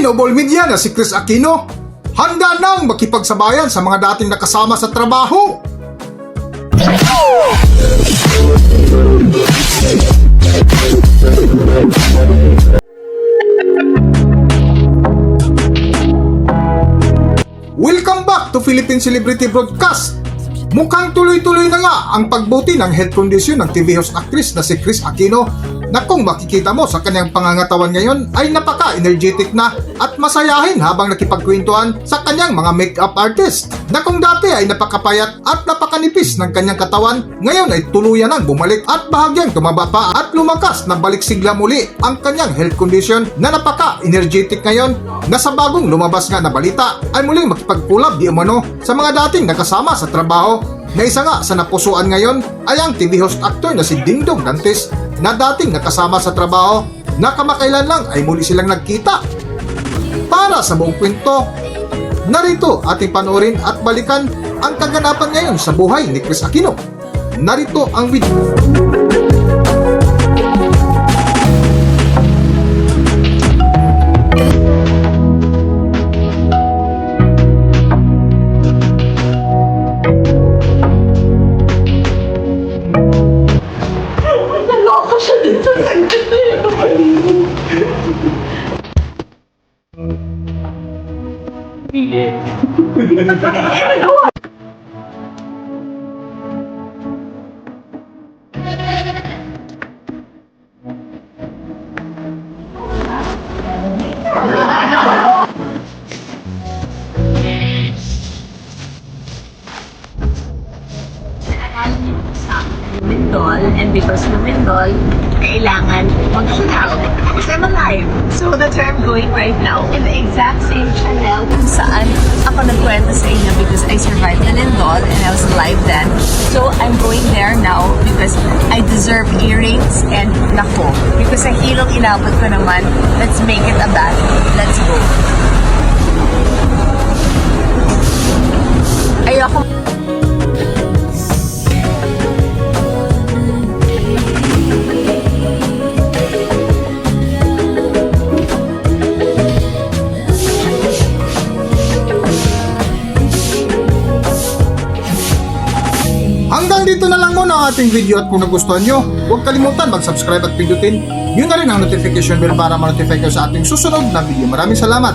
ni Noble Media na si Chris Aquino handa nang makipagsabayan sa mga dating nakasama sa trabaho. Welcome back to Philippine Celebrity Broadcast. Mukhang tuloy-tuloy na nga ang pagbuti ng health condition ng TV host actress na si Chris Aquino na kung makikita mo sa kanyang pangangatawan ngayon ay napaka-energetic na at masayahin habang nakipagkwentuhan sa kanyang mga makeup artist na kung dati ay napakapayat at napakanipis ng kanyang katawan, ngayon ay tuluyan nang bumalik at bahagyang tumaba pa at lumakas na balik sigla muli ang kanyang health condition na napaka-energetic ngayon na sa bagong lumabas nga na balita ay muling makipagkulab di umano sa mga dating nakasama sa trabaho na isa nga sa napusuan ngayon ay ang TV host actor na si Dingdong Dantes na dating nakasama sa trabaho na kamakailan lang ay muli silang nagkita. Para sa buong kwento, narito ating panoorin at balikan ang kaganapan ngayon sa buhay ni Chris Aquino. Narito ang video. Lumindol, and because lumindol, kailangan mag-allow because I'm alive. So that's where I'm going right now. In the exact same channel kung saan ako nagkwento sa inyo because I survived the lindol and I was alive then. So I'm going there now because I deserve earrings and nako. Because sa hilong inabot ko naman, let's make it a bat. Let's go. Ayoko. Hanggang dito na lang muna ang ating video at kung nagustuhan nyo, huwag kalimutan mag-subscribe at pindutin yun na rin ang notification bell para ma-notify kayo sa ating susunod na video. Maraming salamat!